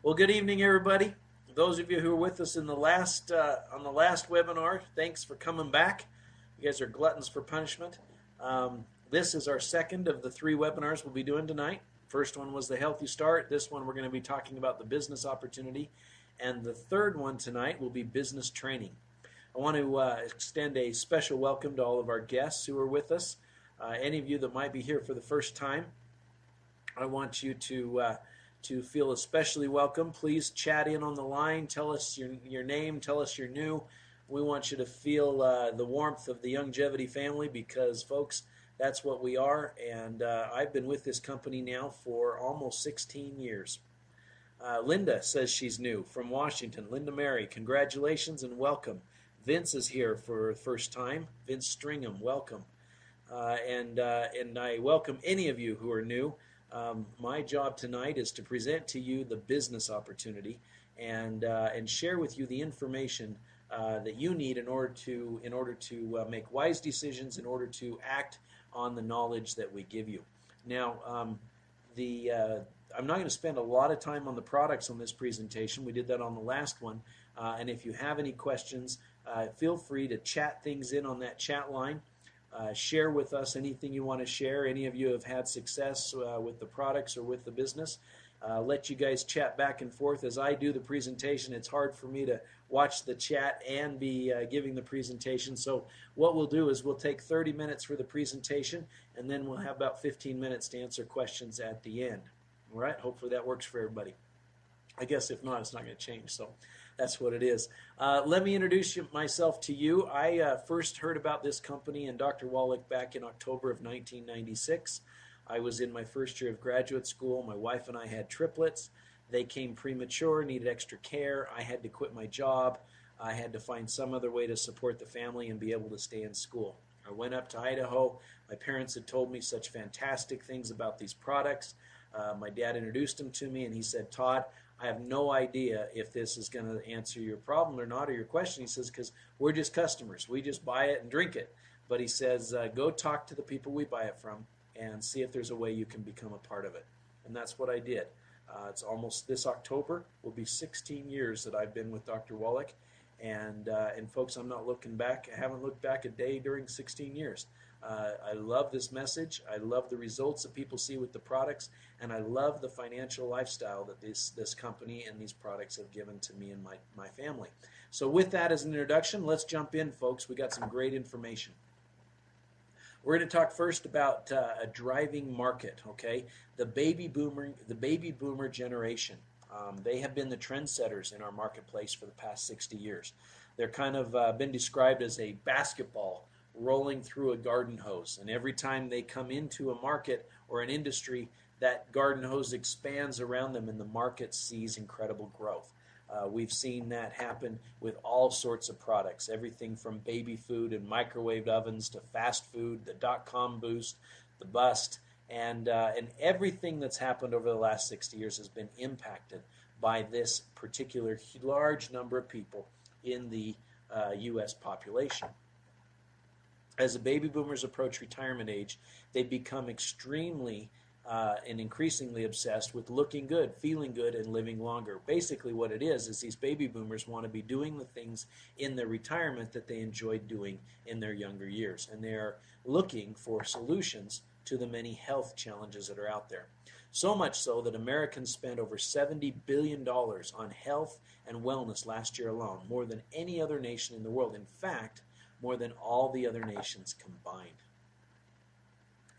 Well, good evening, everybody. Those of you who were with us in the last on the last webinar, thanks for coming back. You guys are gluttons for punishment. This is our second of the three webinars we'll be doing tonight. First one was the healthy start. This one we're going to be talking about the business opportunity, and the third one tonight will be business training. I want to extend a special welcome to all of our guests who are with us. Any of you that might be here for the first time, I want you to feel especially welcome. Please chat in on the line. Tell us your name. Tell us you're new. We want you to feel the warmth of the Youngevity family because, folks, that's what we are. And I've been with this company now for almost 16 years. Linda says she's new from Washington. Linda Mary, congratulations and welcome. Vince is here for the first time. Vince Stringham, welcome. And I welcome any of you who are new. My job tonight is to present to you the business opportunity and share with you the information that you need in order to make wise decisions, in order to act on the knowledge that we give you. Now, I'm not going to spend a lot of time on the products on this presentation. We did that on the last one. And if you have any questions, feel free to chat things in on that chat line. Share with us anything you want to share. Any of you have had success with the products or with the business. Let you guys chat back and forth. As I do the presentation, it's hard for me to watch the chat and be giving the presentation. So what we'll do is we'll take 30 minutes for the presentation, and then we'll have about 15 minutes to answer questions at the end. All right? Hopefully that works for everybody. I guess if not, it's not going to change. So that's what it is. Let me introduce myself to you. I first heard about this company and Dr. Wallach back in October of 1996. I was in my first year of graduate school. My wife and I had triplets. They came premature, needed extra care. I had to quit my job. I had to find some other way to support the family and be able to stay in school. I went up to Idaho. My parents had told me such fantastic things about these products. My dad introduced them to me, and he said, "Todd, I have no idea if this is going to answer your problem or not, or your question." He says, "Because we're just customers. We just buy it and drink it." But he says, "Go talk to the people we buy it from and see if there's a way you can become a part of it." And that's what I did. It's almost this October will be 16 years that I've been with Dr. Wallach. And folks, I'm not looking back. I haven't looked back a day during 16 years. I love this message. I love the results that people see with the products, and I love the financial lifestyle that this company and these products have given to me and my family. So with that as an introduction, let's jump in, folks. We got some great information. We're going to talk first about a driving market. Okay, the baby boomer generation. They have been the trendsetters in our marketplace for the past 60 years. They're kind of been described as a basketball rolling through a garden hose, and every time they come into a market or an industry, that garden hose expands around them and the market sees incredible growth. We've seen that happen with all sorts of products, everything from baby food and microwave ovens to fast food, the dot-com boost, the bust, and everything that's happened over the last 60 years has been impacted by this particular large number of people in the U.S. population. As the baby boomers approach retirement age, they become extremely and increasingly obsessed with looking good, feeling good, and living longer. Basically what it is these baby boomers want to be doing the things in their retirement that they enjoyed doing in their younger years. And they're looking for solutions to the many health challenges that are out there. So much so that Americans spent over $70 billion on health and wellness last year alone, more than any other nation in the world. In fact, more than all the other nations combined.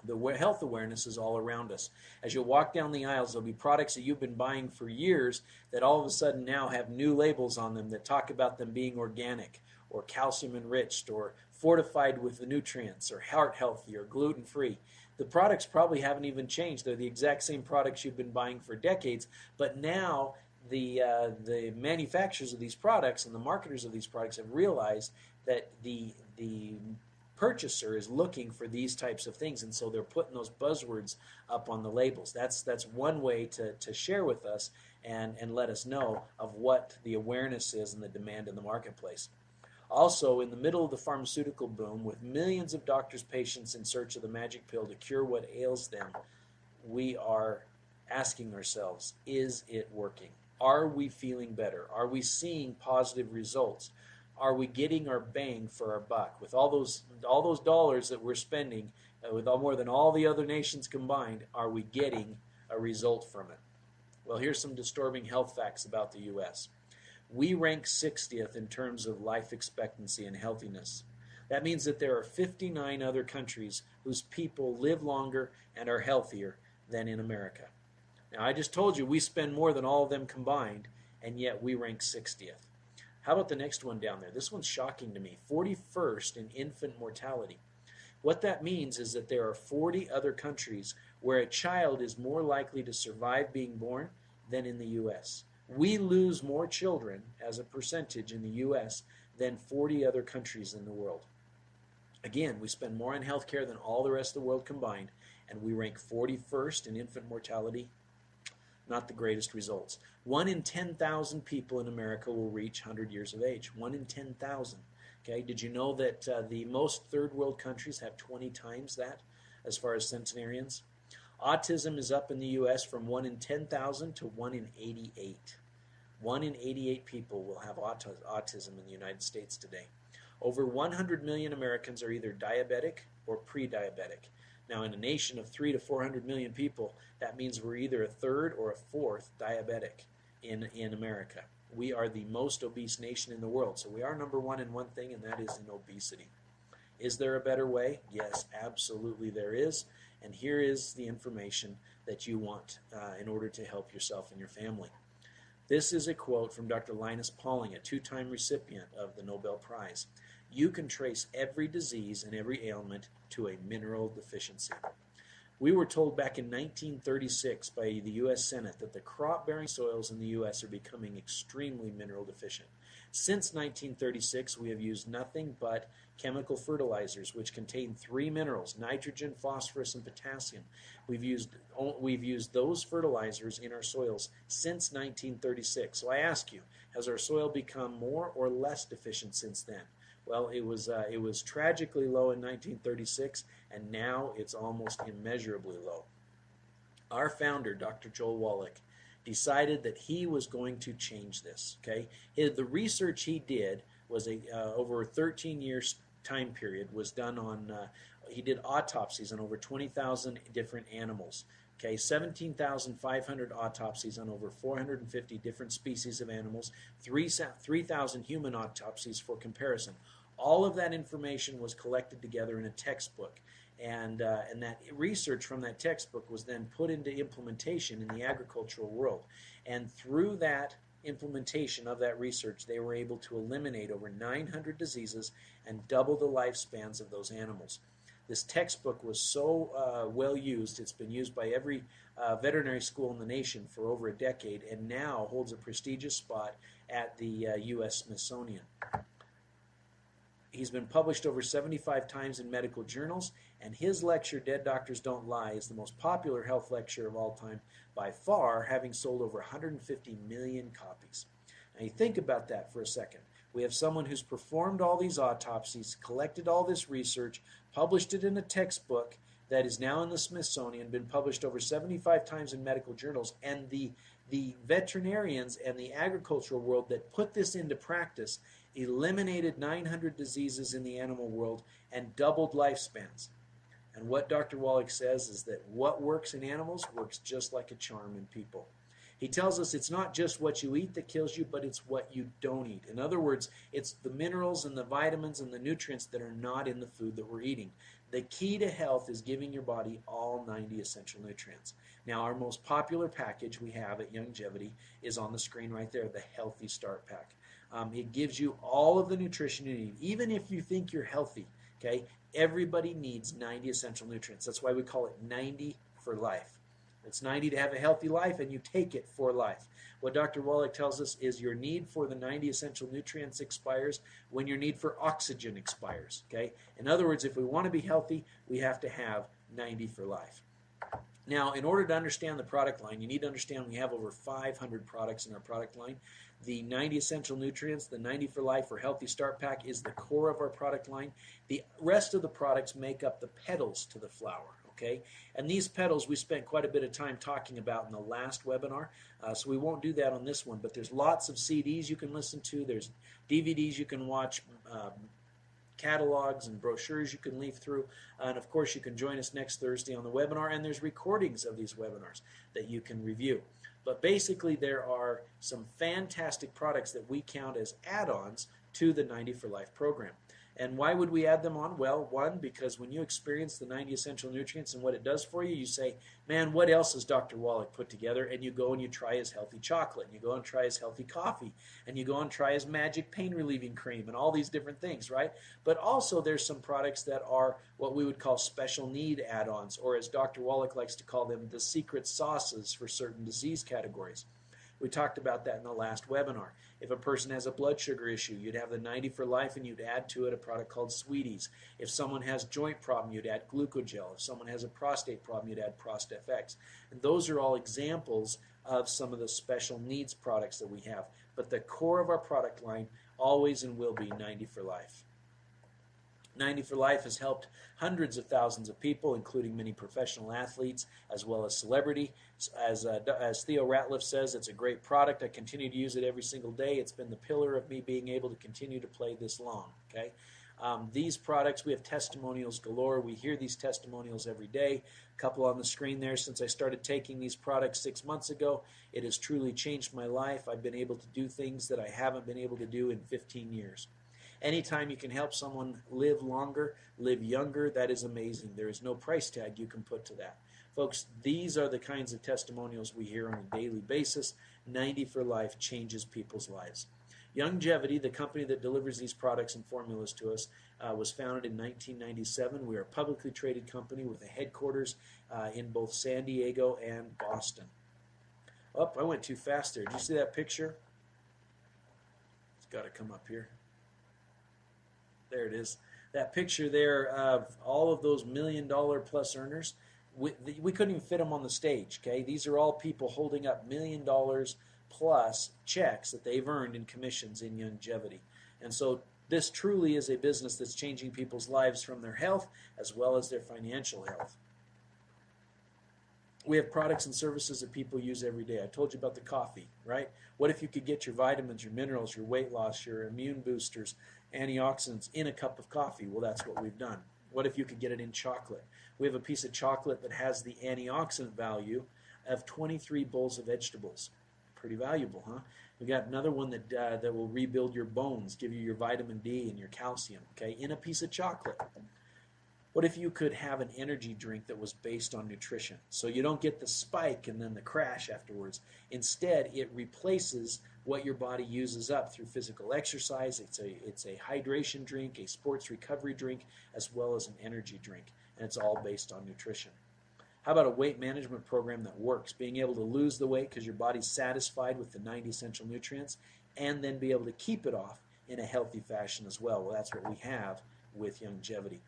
The health awareness is all around us. As you walk down the aisles, there'll be products that you've been buying for years that all of a sudden now have new labels on them that talk about them being organic or calcium enriched or fortified with the nutrients or heart healthy or gluten free. The products probably haven't even changed. They're the exact same products you've been buying for decades, but now the manufacturers of these products and the marketers of these products have realized that the purchaser is looking for these types of things, and so they're putting those buzzwords up on the labels. That's one way to share with us and let us know of what the awareness is and the demand in the marketplace. Also, in the middle of the pharmaceutical boom, with millions of doctors' patients in search of the magic pill to cure what ails them, we are asking ourselves, is it working? Are we feeling better? Are we seeing positive results? Are we getting our bang for our buck? With all those dollars that we're spending, with more than all the other nations combined, are we getting a result from it? Well, here's some disturbing health facts about the U.S. We rank 60th in terms of life expectancy and healthiness. That means that there are 59 other countries whose people live longer and are healthier than in America. Now, I just told you we spend more than all of them combined, and yet we rank 60th. How about the next one down there? This one's shocking to me. 41st in infant mortality. What that means is that there are 40 other countries where a child is more likely to survive being born than in the U.S. We lose more children as a percentage in the U.S. than 40 other countries in the world. Again, we spend more on health care than all the rest of the world combined, and we rank 41st in infant mortality. Not the greatest results. 1 in 10,000 people in America will reach 100 years of age. 1 in 10,000. Okay, did you know that the most third world countries have 20 times that as far as centenarians? Autism is up in the U.S. from 1 in 10,000 to 1 in 88. 1 in 88 people will have autism in the United States today. Over 100 million Americans are either diabetic or pre-diabetic. Now, in a nation of 300 to 400 million people, that means we're either a third or a fourth diabetic in America. We are the most obese nation in the world, so we are number one in one thing, and that is in obesity. Is there a better way? Yes, absolutely there is, and here is the information that you want in order to help yourself and your family. This is a quote from Dr. Linus Pauling, a two-time recipient of the Nobel Prize. You can trace every disease and every ailment to a mineral deficiency. We were told back in 1936 by the U.S. Senate that the crop-bearing soils in the U.S. are becoming extremely mineral deficient. Since 1936, we have used nothing but chemical fertilizers, which contain 3 minerals, nitrogen, phosphorus, and potassium. We've used those fertilizers in our soils since 1936. So I ask you, has our soil become more or less deficient since then? Well, it was tragically low in 1936, and now it's almost immeasurably low. Our founder, Dr. Joel Wallach, decided that he was going to change this. Okay, the research he did was over a 13-year time period was done on. He did autopsies on over 20,000 different animals. Okay, 17,500 autopsies on over 450 different species of animals, 3,000 human autopsies for comparison. All of that information was collected together in a textbook, and that research from that textbook was then put into implementation in the agricultural world. And through that implementation of that research, they were able to eliminate over 900 diseases and double the lifespans of those animals. This textbook was so well used, it's been used by every veterinary school in the nation for over a decade, and now holds a prestigious spot at the U.S. Smithsonian. He's been published over 75 times in medical journals, and his lecture, Dead Doctors Don't Lie, is the most popular health lecture of all time by far, having sold over 150 million copies. Now you think about that for a second. We have someone who's performed all these autopsies, collected all this research, published it in a textbook that is now in the Smithsonian, been published over 75 times in medical journals, and the veterinarians and the agricultural world that put this into practice eliminated 900 diseases in the animal world and doubled lifespans. And what Dr. Wallach says is that what works in animals works just like a charm in people. He tells us it's not just what you eat that kills you, but it's what you don't eat. In other words, it's the minerals and the vitamins and the nutrients that are not in the food that we're eating. The key to health is giving your body all 90 essential nutrients. Now, our most popular package we have at Youngevity is on the screen right there, the Healthy Start Pack. It gives you all of the nutrition you need, even if you think you're healthy. Okay, everybody needs 90 essential nutrients. That's why we call it 90 for life. It's 90 to have a healthy life, and you take it for life. What Dr. Wallach tells us is your need for the 90 essential nutrients expires when your need for oxygen expires. Okay, in other words, if we want to be healthy, we have to have 90 for life. Now, in order to understand the product line, you need to understand we have over 500 products in our product line. The 90 essential nutrients, the 90 for life or Healthy Start Pack is the core of our product line. The rest of the products make up the petals to the flower. okay? And these pedals we spent quite a bit of time talking about in the last webinar, so we won't do that on this one, but there's lots of CDs you can listen to, there's DVDs you can watch, catalogs and brochures you can leaf through, and of course you can join us next Thursday on the webinar, and there's recordings of these webinars that you can review. But basically there are some fantastic products that we count as add-ons to the 90 for Life program. And why would we add them on? Well, one, because when you experience the 90 essential nutrients and what it does for you, you say, man, what else has Dr. Wallach put together? And you go and you try his healthy chocolate, and you go and try his healthy coffee, and you go and try his magic pain relieving cream, and all these different things, right? But also there's some products that are what we would call special need add-ons, or as Dr. Wallach likes to call them, the secret sauces for certain disease categories. We talked about that in the last webinar. If a person has a blood sugar issue, you'd have the 90 for Life and you'd add to it a product called Sweeties. If someone has joint problem, you'd add Glucogel. If someone has a prostate problem, you'd add ProstFX. And those are all examples of some of the special needs products that we have. But the core of our product line always and will be 90 for Life. 90 for Life has helped hundreds of thousands of people, including many professional athletes as well as celebrity. As Theo Ratliff says, it's a great product. I continue to use it every single day. It's been the pillar of me being able to continue to play this long. Okay, these products, we have testimonials galore. We hear these testimonials every day. A couple on the screen there. Since I started taking these products 6 months ago, it has truly changed my life. I've been able to do things that I haven't been able to do in 15 years. Anytime you can help someone live longer, live younger, that is amazing. There is no price tag you can put to that. Folks, these are the kinds of testimonials we hear on a daily basis. 90 for Life changes people's lives. Youngevity, the company that delivers these products and formulas to us, was founded in 1997. We are a publicly traded company with a headquarters in both San Diego and Boston. Oh, I went too fast there. Did you see that picture? It's got to come up here. There it is. That picture there of all of those $1 million plus earners, we couldn't even fit them on the stage. Okay, these are all people holding up $1 million plus checks that they've earned in commissions in Youngevity. And so this truly is a business that's changing people's lives from their health as well as their financial health. We have products and services that people use every day. I told you about the coffee, right? What if you could get your vitamins, your minerals, your weight loss, your immune boosters, antioxidants in a cup of coffee? Well, that's what we've done. What if you could get it in chocolate? We have a piece of chocolate that has the antioxidant value of 23 bowls of vegetables. Pretty valuable, huh? We got another one that will rebuild your bones, give you your vitamin D and your calcium, okay, in a piece of chocolate. What if you could have an energy drink that was based on nutrition? So you don't get the spike and then the crash afterwards. Instead, it replaces what your body uses up through physical exercise. It's a hydration drink, a sports recovery drink, as well as an energy drink. And it's all based on nutrition. How about a weight management program that works? Being able to lose the weight because your body's satisfied with the 90 essential nutrients and then be able to keep it off in a healthy fashion as well. Well, that's what we have with Youngevity.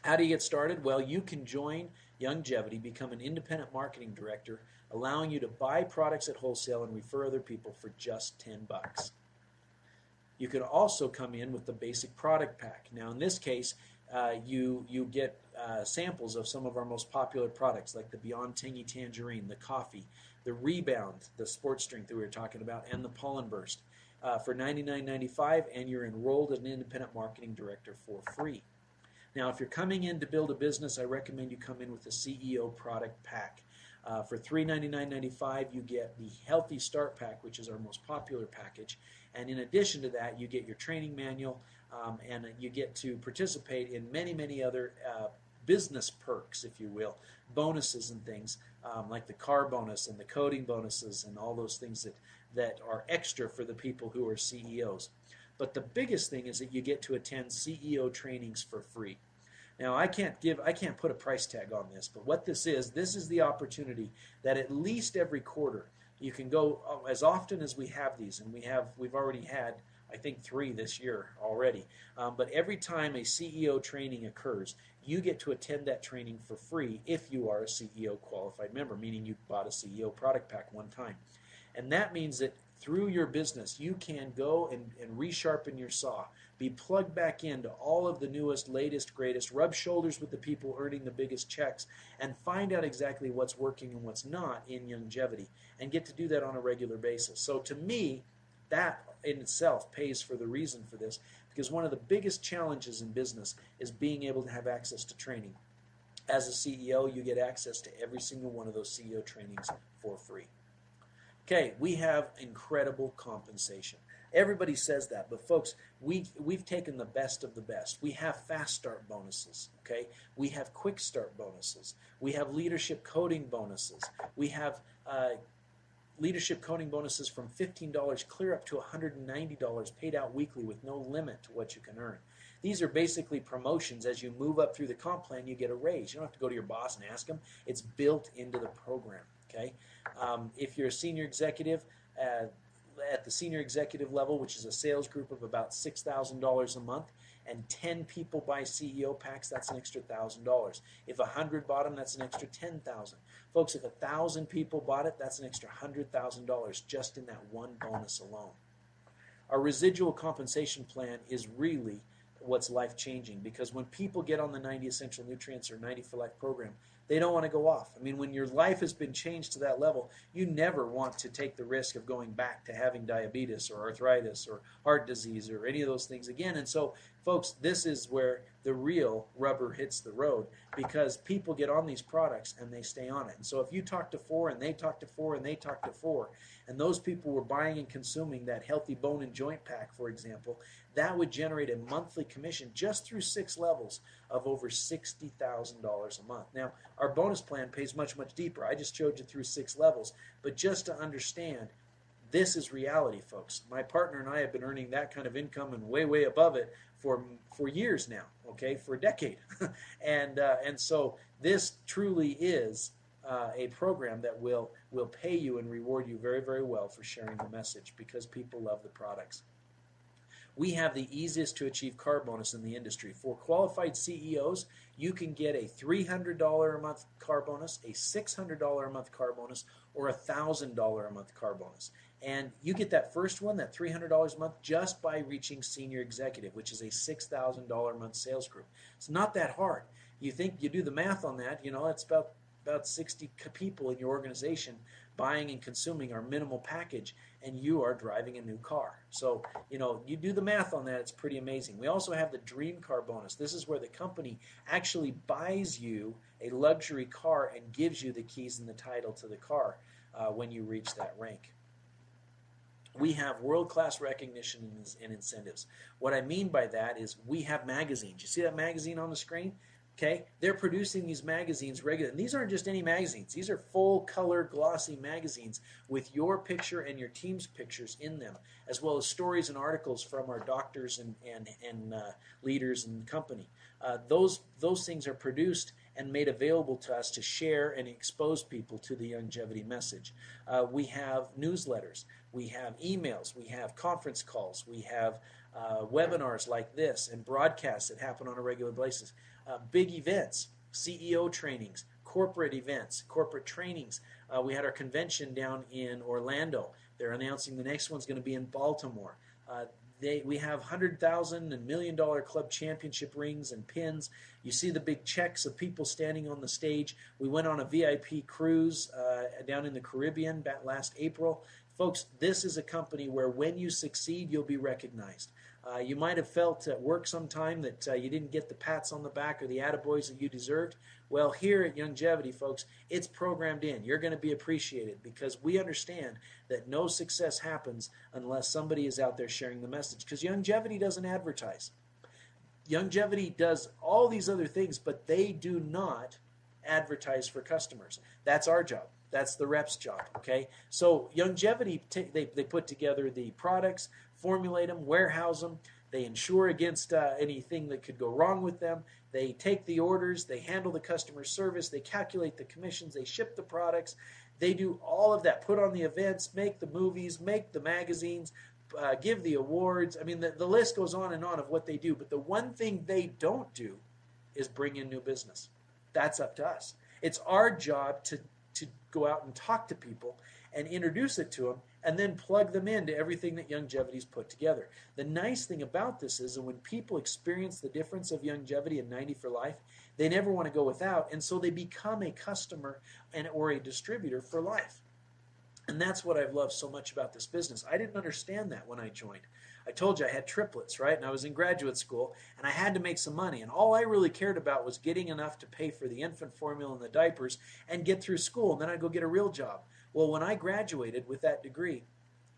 How do you get started? Well, you can join Youngevity, become an independent marketing director, allowing you to buy products at wholesale and refer other people for just $10. You can also come in with the basic product pack. Now, in this case, you get samples of some of our most popular products, like the Beyond Tangy Tangerine, the coffee, the Rebound, the sports drink that we were talking about, and the Pollen Burst for $99.95, and you're enrolled as an independent marketing director for free. Now, if you're coming in to build a business, I recommend you come in with the CEO product pack. For $399.95, you get the Healthy Start Pack, which is our most popular package. And in addition to that, you get your training manual, and you get to participate in many, many other business perks, if you will, bonuses and things, like the car bonus and the coding bonuses and all those things that are extra for the people who are CEOs. But the biggest thing is that you get to attend CEO trainings for free. Now, I can't put a price tag on this, but what this is the opportunity that at least every quarter you can go as often as we have these, and we've already had, I think, 3 this year already. But every time a CEO training occurs, you get to attend that training for free if you are a CEO qualified member, meaning you bought a CEO product pack one time. And that means that through your business, you can go and resharpen your saw, be plugged back into all of the newest, latest, greatest, rub shoulders with the people earning the biggest checks, and find out exactly what's working and what's not in Youngevity, and get to do that on a regular basis. So to me, that in itself pays for the reason for this, because one of the biggest challenges in business is being able to have access to training. As a CEO, you get access to every single one of those CEO trainings for free. Okay, we have incredible compensation. Everybody says that, but folks, we've taken the best of the best. We have fast start bonuses, okay? We have quick start bonuses. We have leadership coding bonuses. We have leadership coding bonuses from $15 clear up to $190 paid out weekly with no limit to what you can earn. These are basically promotions. As you move up through the comp plan, you get a raise. You don't have to go to your boss and ask him. It's built into the program, okay? If you're a senior executive, at the senior executive level, which is a sales group of about $6,000 a month, and 10 people buy CEO packs, that's an extra $1,000. If 100 bought them, that's an extra $10,000. Folks, if 1,000 people bought it, that's an extra $100,000 just in that one bonus alone. Our residual compensation plan is really what's life-changing, because when people get on the 90 Essential Nutrients or 90 for Life program, they don't want to go off. I mean, when your life has been changed to that level, you never want to take the risk of going back to having diabetes or arthritis or heart disease or any of those things again. And so, folks, this is where the real rubber hits the road, because people get on these products and they stay on it. And so if you talk to 4 and they talk to 4 and they talk to 4, and those people were buying and consuming that healthy bone and joint pack, for example, that would generate a monthly commission just through 6 levels of over $60,000 a month. Now, our bonus plan pays much, much deeper. I just showed you through 6 levels. But just to understand, this is reality, folks. My partner and I have been earning that kind of income and way, way above it for years now, okay, for a decade. and so this truly is a program that will pay you and reward you very, very well for sharing the message, because people love the products. We have the easiest to achieve car bonus in the industry. For qualified CEOs, you can get a $300 a month car bonus, a $600 a month car bonus, or a $1,000 a month car bonus. And you get that first one, that $300 a month, just by reaching senior executive, which is a $6,000 a month sales group. It's not that hard. You think you do the math on that, it's about 60 people in your organization buying and consuming our minimal package, and you are driving a new car. So, you do the math on that, it's pretty amazing. We also have the Dream Car Bonus. This is where the company actually buys you a luxury car and gives you the keys and the title to the car when you reach that rank. We have world-class recognition and incentives. What I mean by that is we have magazines. You see that magazine on the screen? Okay, they're producing these magazines regularly. And these aren't just any magazines. These are full-color, glossy magazines with your picture and your team's pictures in them, as well as stories and articles from our doctors and leaders in the company. Those things are produced and made available to us to share and expose people to the Youngevity message. We have newsletters. We have emails. We have conference calls. We have webinars like this and broadcasts that happen on a regular basis. Big events, CEO trainings, corporate events, corporate trainings. We had our convention down in Orlando. They're announcing the next one's going to be in Baltimore. We have $100,000 and $1 million club championship rings and pins. You see the big checks of people standing on the stage. We went on a VIP cruise down in the Caribbean last April. Folks, this is a company where when you succeed, you'll be recognized. You might have felt at work sometime that you didn't get the pats on the back or the attaboys that you deserved. Well, here at Youngevity, folks, it's programmed in. You're going to be appreciated, because we understand that no success happens unless somebody is out there sharing the message, because Youngevity doesn't advertise. Youngevity does all these other things, but they do not advertise for customers. That's our job. That's the rep's job, okay? So Youngevity, they put together the products, formulate them, warehouse them. They insure against anything that could go wrong with them. They take the orders. They handle the customer service. They calculate the commissions. They ship the products. They do all of that, put on the events, make the movies, make the magazines, give the awards. I mean, the list goes on and on of what they do. But the one thing they don't do is bring in new business. That's up to us. It's our job to go out and talk to people and introduce it to them and then plug them into everything that Youngevity's put together. The nice thing about this is that when people experience the difference of Youngevity and 90 for Life, they never want to go without, and so they become a customer or a distributor for life. And that's what I've loved so much about this business. I didn't understand that when I joined. I told you I had triplets, right? And I was in graduate school, and I had to make some money. And all I really cared about was getting enough to pay for the infant formula and the diapers and get through school, and then I'd go get a real job. Well, when I graduated with that degree,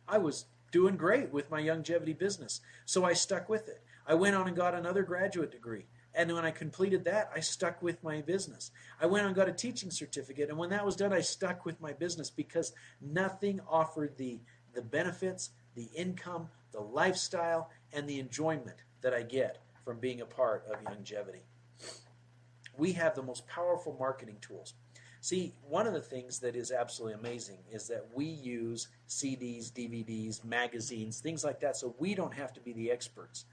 I was doing great with my Youngevity business. So I stuck with it. I went on and got another graduate degree. And when I completed that, I stuck with my business. I went and got a teaching certificate, and when that was done, I stuck with my business because nothing offered the benefits, the income, the lifestyle, and the enjoyment that I get from being a part of Youngevity. We have the most powerful marketing tools. See, one of the things that is absolutely amazing is that we use CDs, DVDs, magazines, things like that, so we don't have to be the experts.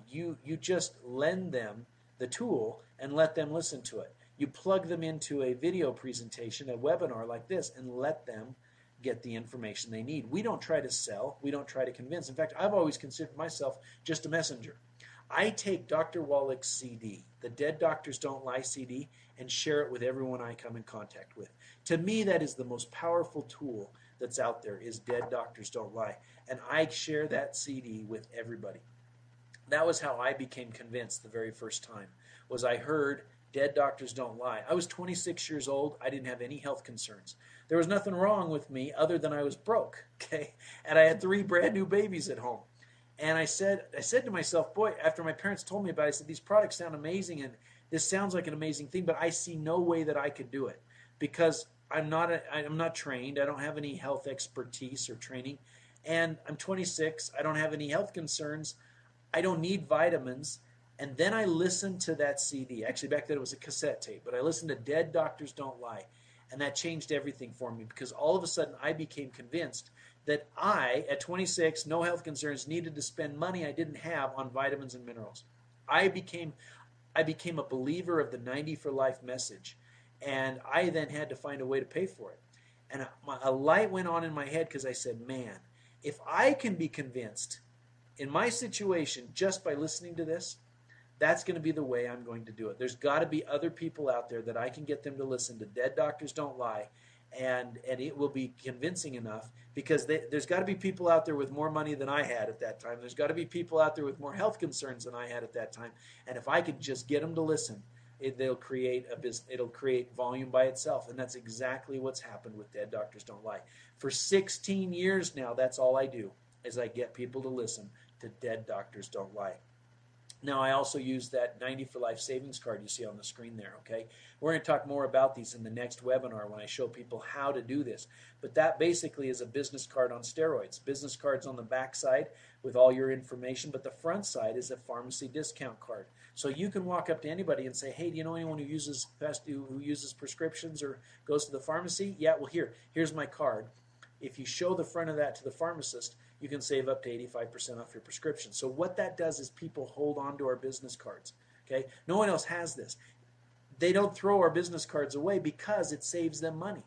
You just lend them the tool and let them listen to it. You plug them into a video presentation, a webinar like this, and let them get the information they need. We don't try to sell. We don't try to convince. In fact, I've always considered myself just a messenger. I take Dr. Wallach's CD, the Dead Doctors Don't Lie CD, and share it with everyone I come in contact with. To me, that is the most powerful tool that's out there, is Dead Doctors Don't Lie. And I share that CD with everybody. That was how I became convinced the very first time, was I heard Dead Doctors Don't Lie. I was 26 years old. I didn't have any health concerns. There was nothing wrong with me other than I was broke, okay? And I had 3 brand new babies at home. And I said to myself, boy, after my parents told me about it, I said, these products sound amazing, and this sounds like an amazing thing, but I see no way that I could do it because I'm not trained. I don't have any health expertise or training. And I'm 26. I don't have any health concerns. I don't need vitamins. And then I listened to that CD. Actually, back then it was a cassette tape, but I listened to Dead Doctors Don't Lie. And that changed everything for me because all of a sudden I became convinced that I, at 26, no health concerns, needed to spend money I didn't have on vitamins and minerals. I became a believer of the 90 for Life message, and I then had to find a way to pay for it. And a light went on in my head because I said, man, if I can be convinced in my situation just by listening to this, that's going to be the way I'm going to do it. There's got to be other people out there that I can get them to listen to Dead Doctors Don't Lie, and it will be convincing enough because there's got to be people out there with more money than I had at that time. There's got to be people out there with more health concerns than I had at that time. And if I could just get them to listen, it'll create volume by itself. And that's exactly what's happened with Dead Doctors Don't Lie. For 16 years now, that's all I do, is I get people to listen to Dead Doctors Don't Lie. Now, I also use that 90 for Life savings card you see on the screen there, okay? We're going to talk more about these in the next webinar when I show people how to do this. But that basically is a business card on steroids. Business cards on the back side with all your information, but the front side is a pharmacy discount card. So you can walk up to anybody and say, hey, do you know anyone who uses prescriptions or goes to the pharmacy? Yeah, well, here's my card. If you show the front of that to the pharmacist, you can save up to 85% off your prescription. So what that does is people hold on to our business cards. Okay, no one else has this. They don't throw our business cards away because it saves them money.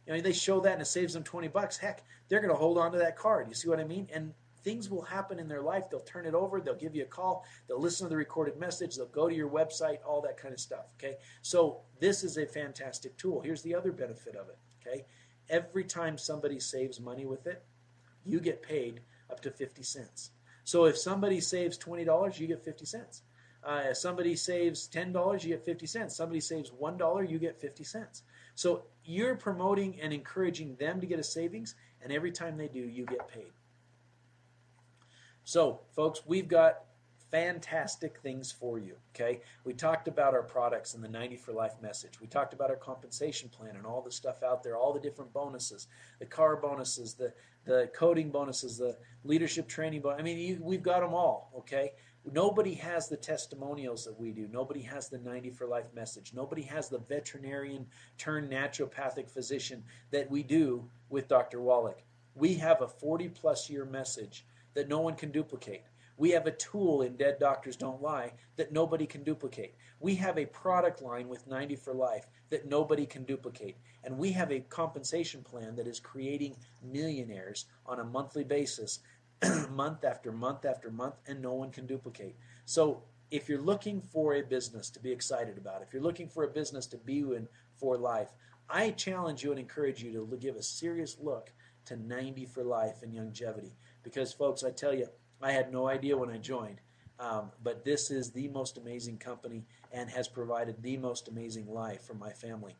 You know, they show that and it saves them $20. Heck, they're going to hold on to that card. You see what I mean? And things will happen in their life. They'll turn it over. They'll give you a call. They'll listen to the recorded message. They'll go to your website. All that kind of stuff. Okay, so this is a fantastic tool. Here's the other benefit of it. Okay, every time somebody saves money with it, you get paid up to 50 cents. So if somebody saves $20, you get 50 cents. If somebody saves $10, you get 50 cents. Somebody saves $1, you get 50 cents. So you're promoting and encouraging them to get a savings, and every time they do, you get paid. So, folks, we've got fantastic things for you, okay? We talked about our products and the 90 for Life message. We talked about our compensation plan and all the stuff out there, all the different bonuses, the car bonuses, the coding bonuses, the leadership training bonus. I mean, we've got them all, okay? Nobody has the testimonials that we do. Nobody has the 90 for Life message. Nobody has the veterinarian turned naturopathic physician that we do with Dr. Wallach. We have a 40-plus year message that no one can duplicate. We have a tool in Dead Doctors Don't Lie that nobody can duplicate. We have a product line with 90 for Life that nobody can duplicate. And we have a compensation plan that is creating millionaires on a monthly basis, month after month after month, and no one can duplicate. So if you're looking for a business to be excited about, if you're looking for a business to be in for life, I challenge you and encourage you to give a serious look to 90 for Life and Youngevity. Because, folks, I tell you, I had no idea when I joined, but this is the most amazing company and has provided the most amazing life for my family.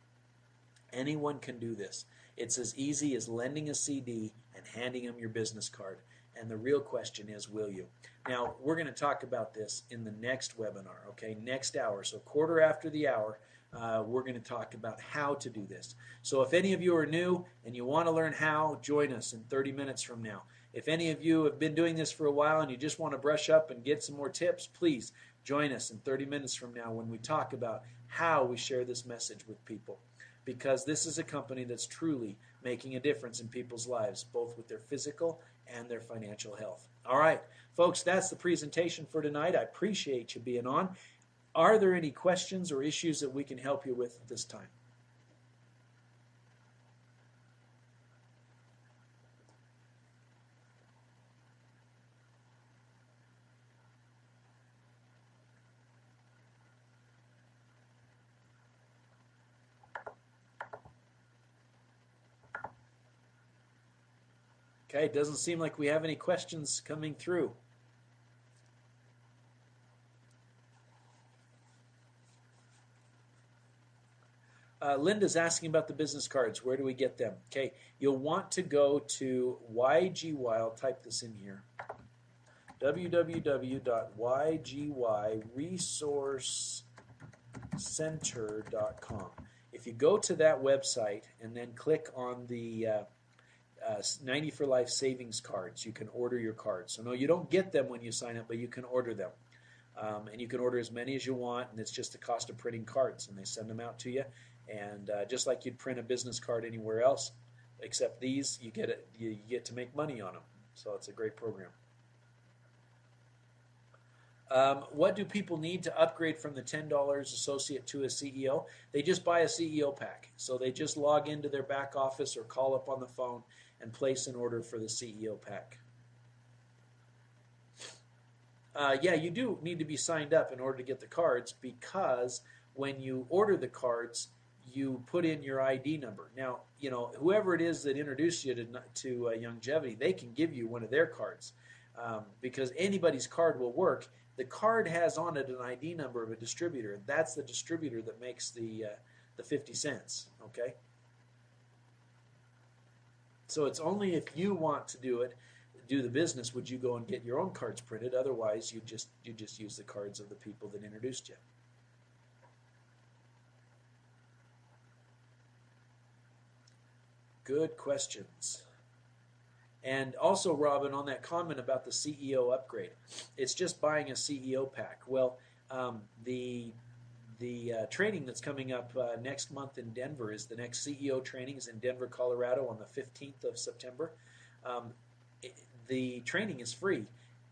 Anyone can do this. It's as easy as lending a CD and handing them your business card. And the real question is, will you? Now, we're going to talk about this in the next webinar, okay, next hour. So quarter after the hour, we're going to talk about how to do this. So if any of you are new and you want to learn how, join us in 30 minutes from now. If any of you have been doing this for a while and you just want to brush up and get some more tips, please join us in 30 minutes from now when we talk about how we share this message with people. Because this is a company that's truly making a difference in people's lives, both with their physical and their financial health. All right, folks, that's the presentation for tonight. I appreciate you being on. Are there any questions or issues that we can help you with at this time? Okay, it doesn't seem like we have any questions coming through. Linda's asking about the business cards. Where do we get them? Okay, you'll want to go to YGY. I'll type this in here. www.ygresourcecenter.com. If you go to that website and then click on the 90 for Life savings cards, you can order your cards. So no, you don't get them when you sign up, but you can order them. And you can order as many as you want, and it's just the cost of printing cards, and they send them out to you. And just like you'd print a business card anywhere else, except these, you get to make money on them. So it's a great program. What do people need to upgrade from the $10 associate to a CEO? They just buy a CEO pack. So they just log into their back office or call up on the phone and place an order for the CEO pack. Yeah, you do need to be signed up in order to get the cards, because when you order the cards, you put in your ID number. Now, you know, whoever it is that introduced you to Youngevity, they can give you one of their cards, because anybody's card will work. The card has on it an ID number of a distributor. That's the distributor that makes the 50 cents, okay? So it's only if you want to do the business, would you go and get your own cards printed. Otherwise, you just use the cards of the people that introduced you. Good questions. And also, Robin, on that comment about the CEO upgrade, it's just buying a CEO pack. Well, the training that's coming up next month in Denver is the next CEO training is in Denver, Colorado on the 15th of September. The training is free.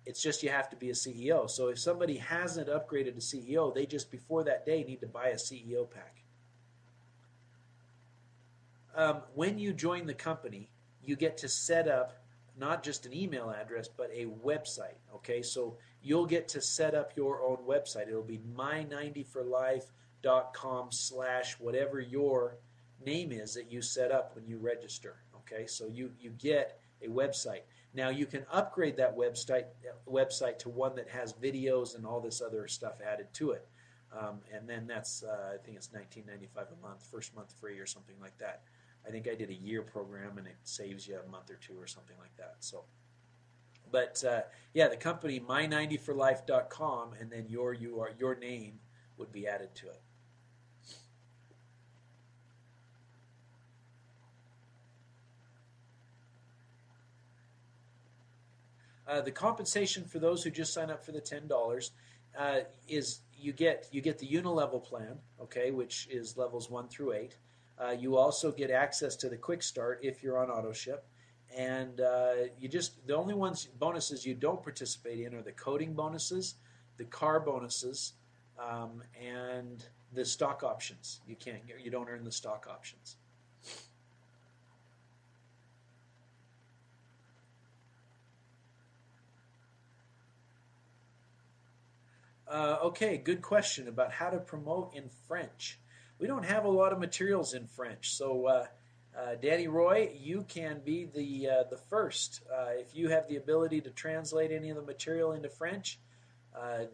It's just you have to be a CEO. So if somebody hasn't upgraded to CEO, they just before that day need to buy a CEO pack. When you join the company, you get to set up not just an email address, but a website. Okay, so you'll get to set up your own website. It'll be my90forlife.com/whatever your name is that you set up when you register. Okay, so you get a website. Now you can upgrade that website to one that has videos and all this other stuff added to it. And then that's, I think it's $19.95 a month, first month free or something like that. I think I did a year program and it saves you a month or two or something like that. So, but yeah, the company my90forlife.com, and then your name would be added to it. The compensation for those who just sign up for the $10 is you get the unilevel plan, okay, which is levels 1 through 8. You also get access to the quick start if you're on auto ship, And the only bonuses you don't participate in are the coding bonuses, the car bonuses, and the stock options. You don't earn the stock options. Okay, good question about how to promote in French. We don't have a lot of materials in French, so Danny Roy, you can be the first. If you have the ability to translate any of the material into French,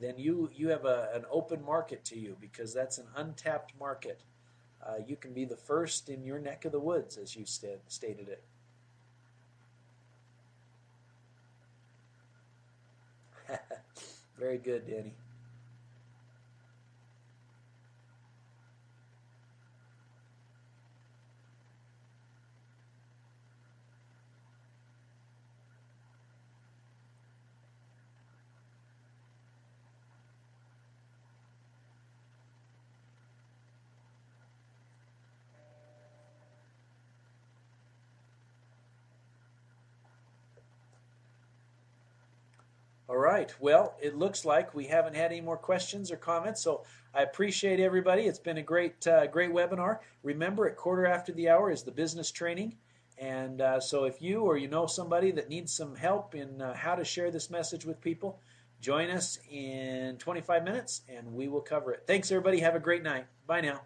then you have an open market to you, because that's an untapped market. You can be the first in your neck of the woods, as you stated it. Very good, Danny. All right. Well, it looks like we haven't had any more questions or comments, so I appreciate everybody. It's been a great webinar. Remember, at quarter after the hour is the business training, and so if you or you know somebody that needs some help in how to share this message with people, join us in 25 minutes, and we will cover it. Thanks, everybody. Have a great night. Bye now.